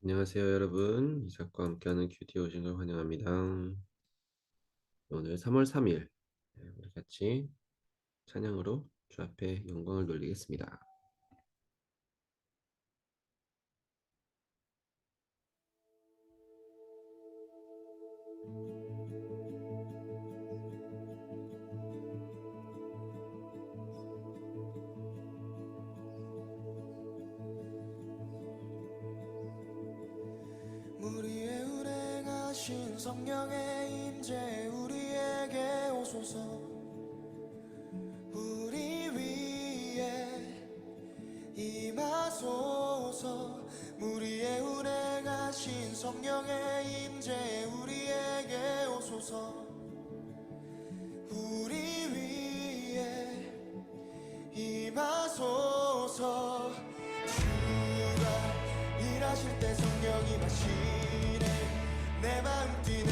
안녕하세요, 여러분. 이삭과 함께하는 큐티 오신 걸 환영합니다. 오늘 3월 3일, 우리 같이 찬양으로 주 앞에 영광을 돌리겠습니다. 우리의 운행하신 성령의 임재 우리에게 오소서. 우리 위에 임하소서. 우리의 운행하신 성령의 임재 우리에게 오소서. 우리 위에 임하소서. 주가 일하실 때 성령이 마시네. 내 마음 뛰네.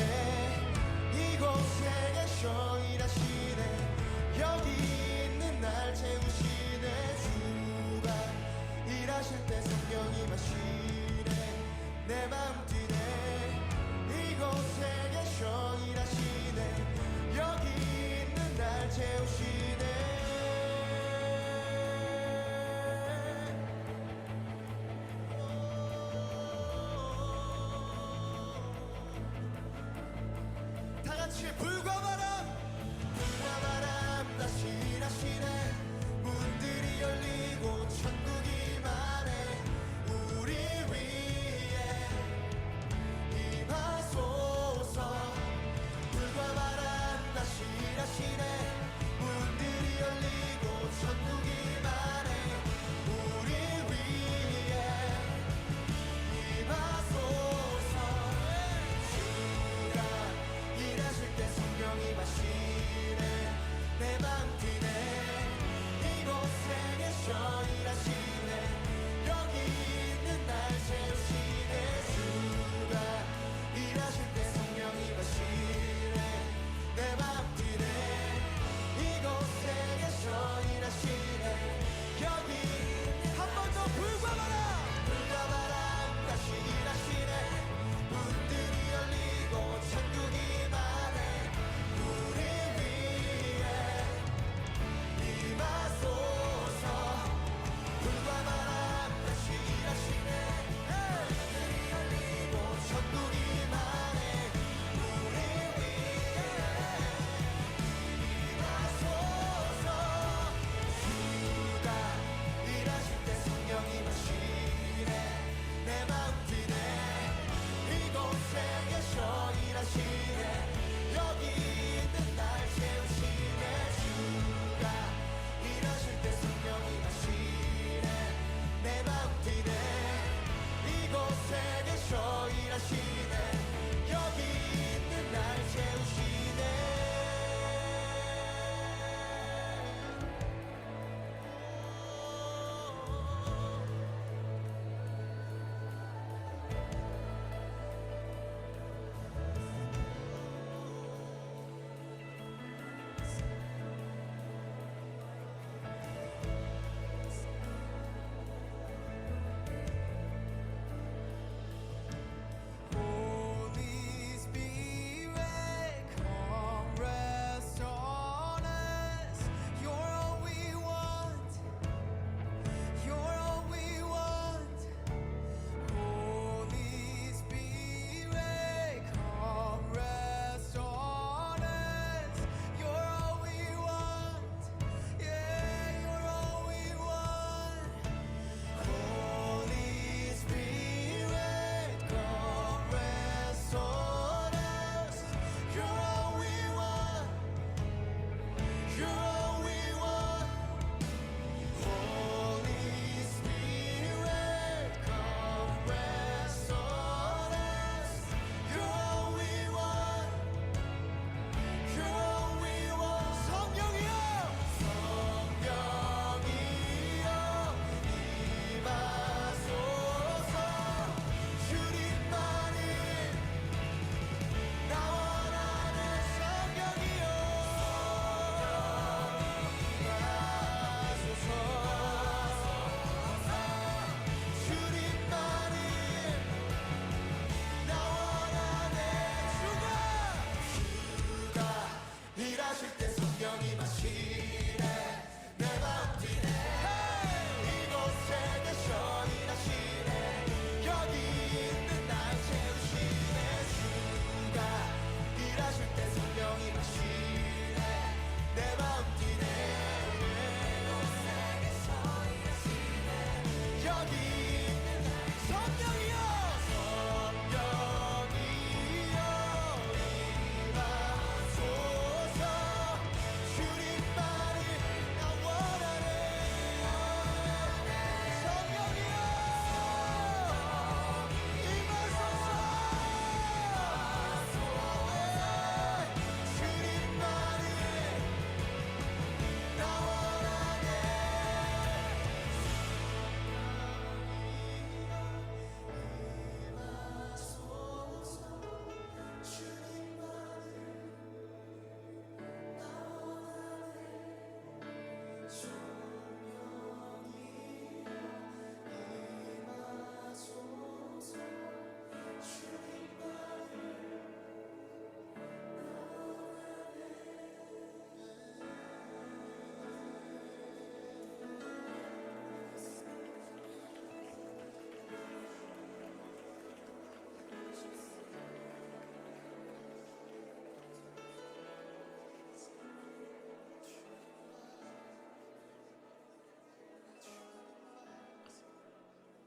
이곳에 계셔 일하시네. 여기 있는 날 채우시네. 주가 일하실 때 성령이 마시네. 내 마음 뛰네. 이곳에 계셔 일하시네. 여기 있는 날 채우시네. 불과 바람 다시 일하시네. 문들이 열리고 천국이 임하네. 우리 위에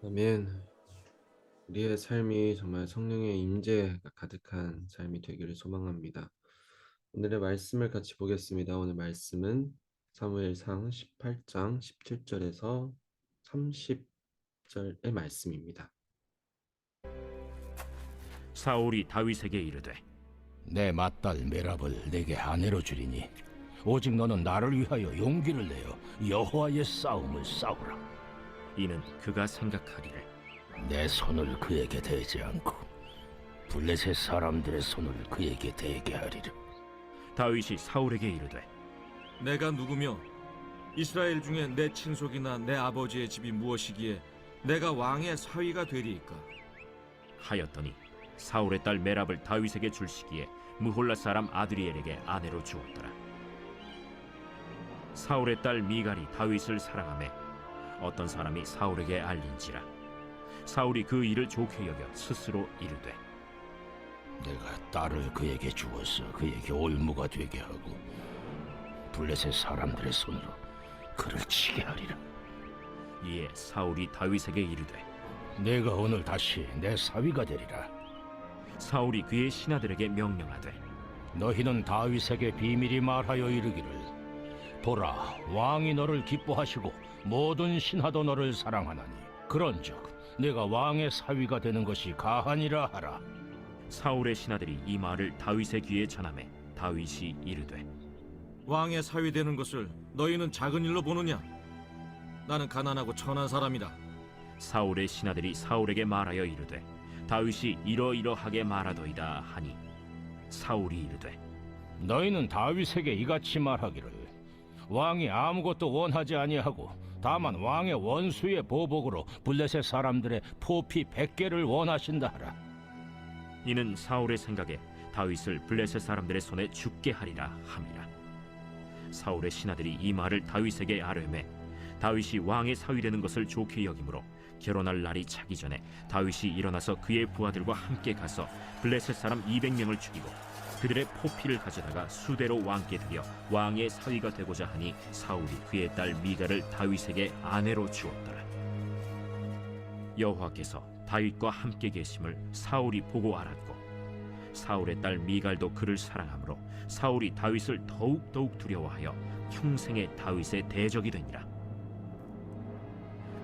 아멘. 우리의 삶이 정말 성령의 임재가 가득한 삶이 되기를 소망합니다. 오늘의 말씀을 같이 보겠습니다. 오늘 말씀은 사무엘상 18장 17절에서 30절의 말씀입니다. 사울이 다윗에게 이르되 내 맏딸 메랍을 내게 아내로 주리니 오직 너는 나를 위하여 용기를 내어 여호와의 싸움을 싸우라. 이는 그가 생각하기를 내 손을 그에게 대지 않고 블레셋 사람들의 손을 그에게 대게 하리라. 다윗이 사울에게 이르되 내가 누구며 이스라엘 중에 내 친속이나 내 아버지의 집이 무엇이기에 내가 왕의 사위가 되리이까? 하였더니 사울의 딸 메랍을 다윗에게 줄 시기에 무홀라 사람 아드리엘에게 아내로 주었더라. 사울의 딸 미갈이 다윗을 사랑하매 어떤 사람이 사울에게 알린지라. 사울이 그 일을 좋게 여겨 스스로 이르되 내가 딸을 그에게 주어서 그에게 올무가 되게 하고 블레셋 사람들의 손으로 그를 치게 하리라. 이에 사울이 다윗에게 이르되 내가 오늘 다시 내 사위가 되리라. 사울이 그의 신하들에게 명령하되 너희는 다윗에게 비밀히 말하여 이르기를 보라, 왕이 너를 기뻐하시고 모든 신하도 너를 사랑하나니 그런즉 내가 왕의 사위가 되는 것이 가하니라 하라. 사울의 신하들이 이 말을 다윗의 귀에 전하매 다윗이 이르되 왕의 사위 되는 것을 너희는 작은 일로 보느냐? 나는 가난하고 천한 사람이다. 사울의 신하들이 사울에게 말하여 이르되 다윗이 이러이러하게 말하더이다 하니 사울이 이르되 너희는 다윗에게 이같이 말하기를 왕이 아무것도 원하지 아니하고 다만 왕의 원수의 보복으로 블레셋 사람들의 포피 100개를 원하신다 하라. 이는 사울의 생각에 다윗을 블레셋 사람들의 손에 죽게 하리라 함이라. 사울의 신하들이 이 말을 다윗에게 아뢰매 다윗이 왕의 사위 되는 것을 좋게 여기므로 결혼할 날이 차기 전에 다윗이 일어나서 그의 부하들과 함께 가서 블레셋 사람 200명을 죽이고 그들의 포피를 가져다가 수대로 왕께 드려 왕의 사위가 되고자 하니 사울이 그의 딸 미갈을 다윗에게 아내로 주었더라. 여호와께서 다윗과 함께 계심을 사울이 보고 알았고 사울의 딸 미갈도 그를 사랑하므로 사울이 다윗을 더욱 두려워하여 평생에 다윗의 대적이 되니라.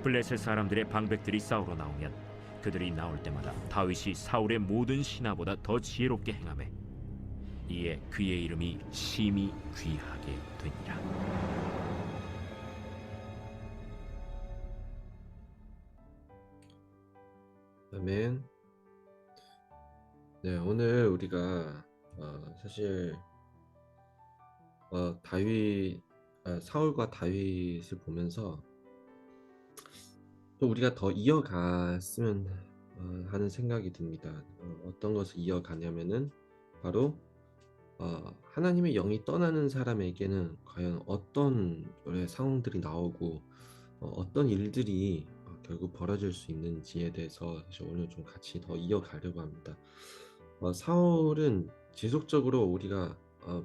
블레셋 사람들의 방백들이 싸우러 나오면 그들이 나올 때마다 다윗이 사울의 모든 신하보다 더 지혜롭게 행하매 이에 그의 이름이 심히 귀하게 되니라. 아멘. 네, 오늘 우리가 사실 사울과 다윗을 보면서 또 우리가 더 이어갔으면 하는 생각이 듭니다. 어떤 것을 이어가냐면은 바로 하나님의 영이 떠나는 사람에게는 과연 어떤 상황들이 나오고 어떤 일들이 결국 벌어질 수 있는지에 대해서 사실 오늘 좀 같이 더 이어가려고 합니다. 사울은 지속적으로 우리가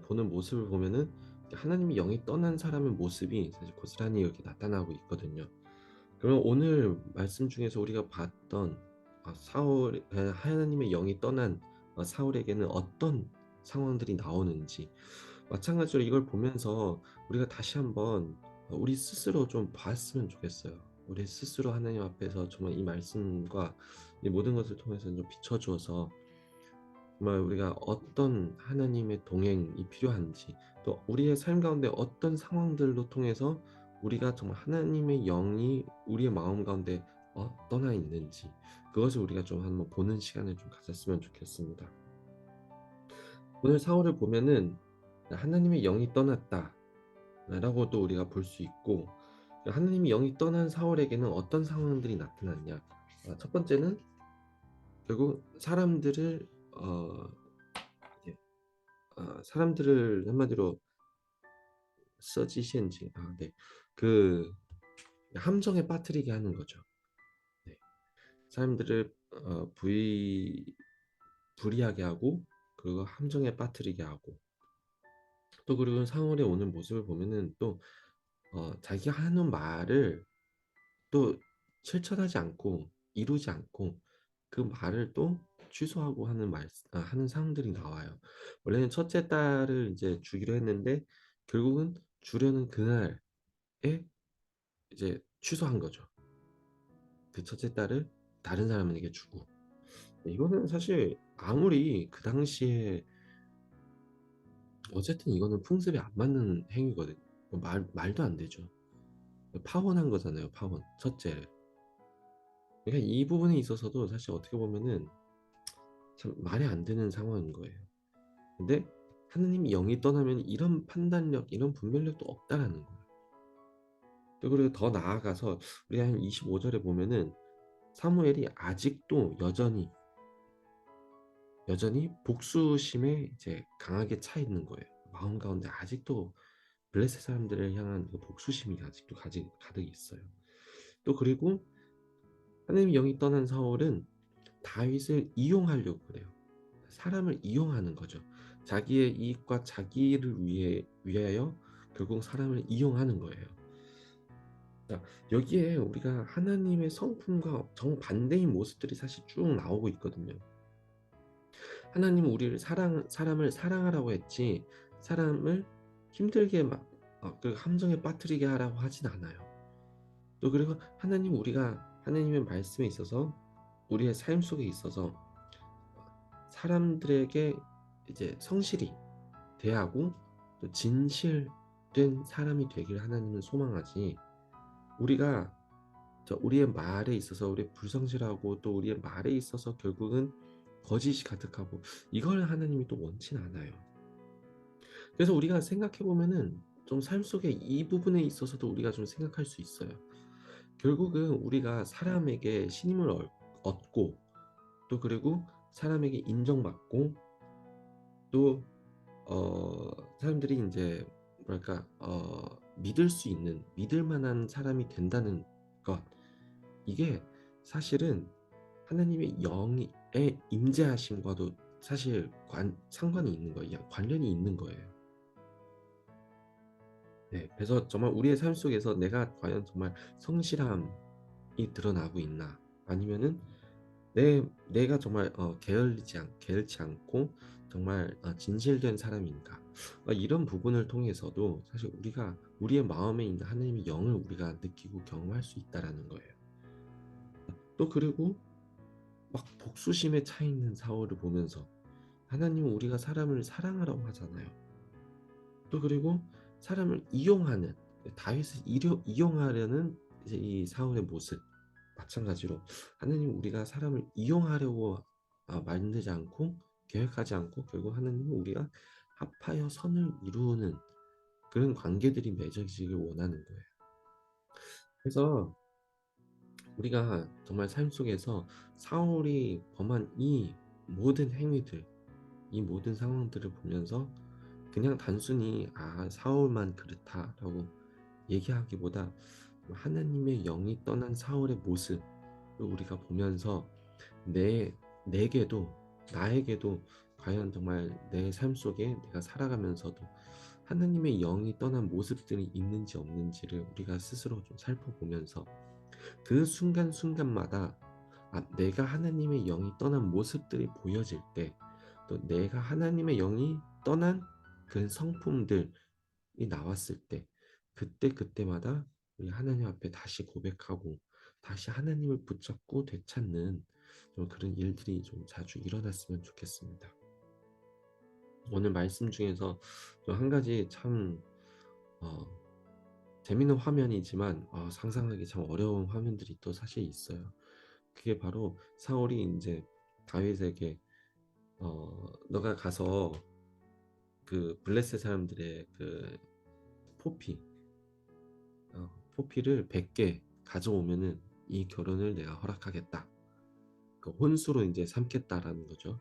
보는 모습을 보면은 하나님의 영이 떠난 사람의 모습이 사실 고스란히 여기 나타나고 있거든요. 그럼 오늘 말씀 중에서 우리가 봤던 하나님의 영이 떠난 사울에게는 어떤 상황들이 나오는지 마찬가지로 이걸 보면서 우리가 다시 한번 우리 스스로 좀 봤으면 좋겠어요. 우리 스스로 하나님 앞에서 정말 이 말씀과 이 모든 것을 통해서 좀 비춰주어서 정말 우리가 어떤 하나님의 동행이 필요한지 또 우리의 삶 가운데 어떤 상황들로 통해서 우리가 정말 하나님의 영이 우리의 마음 가운데 떠나 있는지 그것을 우리가 좀 한번 보는 시간을 좀 가졌으면 좋겠습니다. 오늘 사울을 보면은 하나님의 영이 떠났다 라고 또 우리가 볼 수 있고 하나님의 영이 떠난 사울에게는 어떤 상황들이 나타났냐. 첫 번째는 결국 사람들을 사람들을 한마디로 서지시엔징 네. 그 함정에 빠뜨리게 하는 거죠. 네. 사람들을 불이하게 하고 그리고 함정에 빠뜨리게 하고 또 그리고 사울의 오는 모습을 보면은 또 자기가 하는 말을 또 실천하지 않고 이루지 않고 그 말을 또 취소하고 하는 상황들이 나와요. 원래는 첫째 딸을 이제 주기로 했는데 결국은 주려는 그날에 이제 취소한 거죠. 그 첫째 딸을 다른 사람에게 주고. 이거는 사실 아무리 그 당시에 어쨌든 이거는 풍습에 안 맞는 행위거든요. 말도 안 되죠. 파혼한 거잖아요, 파혼. 첫째를. 그러니까 이 부분에 있어서도 사실 어떻게 보면은 참 말이 안 되는 상황인 거예요. 근데 하느님이 영이 떠나면 이런 판단력, 이런 분별력도 없다라는 거예요. 또 그리고 더 나아가서 우리가 한 25절에 보면은 사무엘이 아직도 여전히 복수심에 이제 강하게 차 있는 거예요. 마음 가운데 아직도 블레셋 사람들을 향한 그 복수심이 아직도 가득 있어요. 또 그리고 하나님의 영이 떠난 사울은 다윗을 이용하려고 그래요. 사람을 이용하는 거죠. 자기의 이익과 자기를 위하여 결국 사람을 이용하는 거예요. 자, 여기에 우리가 하나님의 성품과 정반대인 모습들이 사실 쭉 나오고 있거든요. 하나님은 우리를 사람을 사랑하라고 했지, 사람을 힘들게 그 함정에 빠뜨리게 하라고 하진 않아요. 또 그리고 우리가 하나님의 말씀에 있어서 우리의 삶 속에 있어서 사람들에게 이제 성실히 대하고 또 진실된 사람이 되길 하나님은 소망하지, 우리가 우리의 말에 있어서 우리 불성실하고 또 우리의 말에 있어서 결국은 거짓이 가득하고 이걸 하나님이 또 원치는 않아요. 그래서 우리가 생각해 보면은 좀 삶 속에 이 부분에 있어서도 우리가 좀 생각할 수 있어요. 결국은 우리가 사람에게 신임을 얻고 또 그리고 사람에게 인정받고 또 사람들이 인제 뭐랄까 믿을 만한 사람이 된다는 것, 이게 사실은 하나님의 영의 임재하심과도 사실 상관이 있는 거예요. 관련이 있는 거예요. 네. 그래서 정말 우리의 삶 속에서 내가 과연 정말 성실함이 드러나고 있나? 아니면은 내가 정말 게을르지 않고 정말 진실된 사람인가? 이런 부분을 통해서도 사실 우리가 우리의 마음에 있는 하나님의 영을 우리가 느끼고 경험할 수 있다라는 거예요. 또 그리고 막 복수심에 차 있는 사울을 보면서 하나님은 우리가 사람을 사랑하라고 하잖아요. 또 그리고 사람을 이용하는, 다윗을 이용하려는 이제 이 사울의 모습, 마찬가지로 하나님은 우리가 사람을 이용하려고 만들지 않고 계획하지 않고 결국 하나님은 우리가 합하여 선을 이루는 그런 관계들이 맺어지길 원하는 거예요. 그래서 우리가 정말 삶 속에서 사울이 범한 이 모든 행위들, 이 모든 상황들을 보면서 그냥 단순히 '아 사울만 그렇다.'라고 얘기하기보다 하나님의 영이 떠난 사울의 모습을 우리가 보면서 내게도 나에게도 과연 정말 내 삶 속에 내가 살아가면서도 하나님의 영이 떠난 모습들이 있는지 없는지를 우리가 스스로 좀 살펴보면서 그 순간순간마다 내가 하나님의 영이 떠난 모습들이 보여질 때, 또 내가 하나님의 영이 떠난 그런 성품들이 나왔을 때 그때마다 우리 하나님 앞에 다시 고백하고 다시 하나님을 붙잡고 되찾는 좀 그런 일들이 좀 자주 일어났으면 좋겠습니다. 오늘 말씀 중에서 좀 한 가지 참 어 재밌는 화면이지만 상상하기 참 어려운 화면들이 또 사실 있어요. 그게 바로 사울이 인제 다윗에게 "너가 가서 그 블레셋 사람들의 그 포피 포피를 100개 가져오면은 이 결혼을 내가 허락하겠다." 그 혼수로 인제 삼겠다라는 거죠.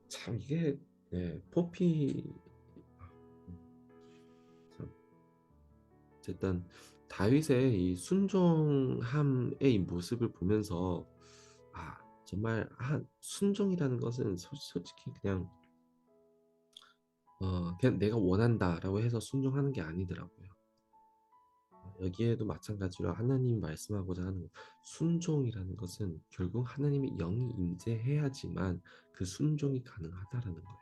참 이게, 포피, 참 어쨌든 다윗의 이 순종함의 이 모습을 보면서 정말 순종이라는 것은 솔직히 그냥 '내가 원한다.'라고 해서 순종하는 게 아니더라고요. 여기에도 마찬가지로 하나님이 말씀하고자 하는 순종이라는 것은 결국 하나님의 영이 임재해야지만 그 순종이 가능하다라는 거예요.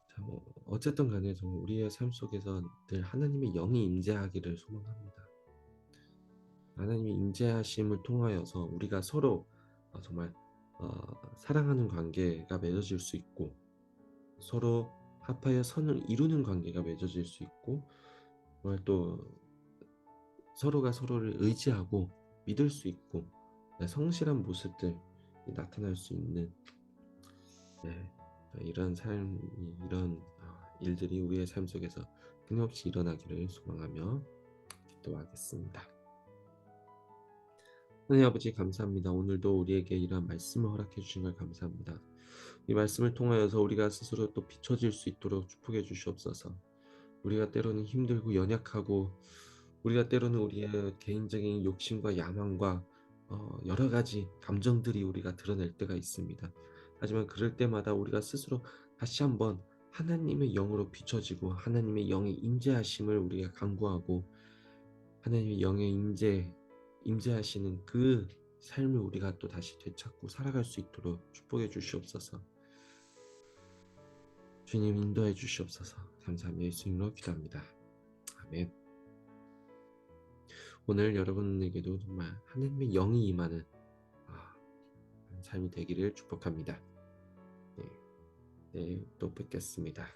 자, 어쨌든 간에 정말 우리의 삶 속에서 늘 하나님의 영이 임재하기를 소망합니다. 하나님의 임재하심을 통하여서 우리가 서로 정말 사랑하는 관계가 맺어질 수 있고, 서로 합하여 선을 이루는 관계가 맺어질 수 있고, 정말 또 서로가 서로를 의지하고 믿을 수 있고, 성실한 모습들이 나타날 수 있는, 네, 이런 삶이, 이런 일들이 우리의 삶 속에서 끊임없이 일어나기를 소망하며 기도하겠습니다. 하나님 아버지, 감사합니다. 오늘도 우리에게 이러한 말씀을 허락해 주신 걸 감사합니다. 이 말씀을 통하여서 우리가 스스로 또 비춰질 수 있도록 축복해 주시옵소서. 우리가 때로는 힘들고 연약하고, 우리가 때로는 우리의 개인적인 욕심과 야망과 여러 가지 감정들이 우리가 드러낼 때가 있습니다. 하지만 그럴 때마다 우리가 스스로 다시 한번 하나님의 영으로 비춰지고, 하나님의 영의 임재하심을 우리가 간구하고, 하나님의 영의 임재하시는 그 삶을 우리가 또 다시 되찾고 살아갈 수 있도록 축복해 주시옵소서. 주님, 인도해 주시옵소서. 감사하며 예수님으로 기도합니다. 아멘. 오늘 여러분에게도 정말 하나님의 영이 임하는 삶이 되기를 축복합니다. 네, 또 뵙겠습니다.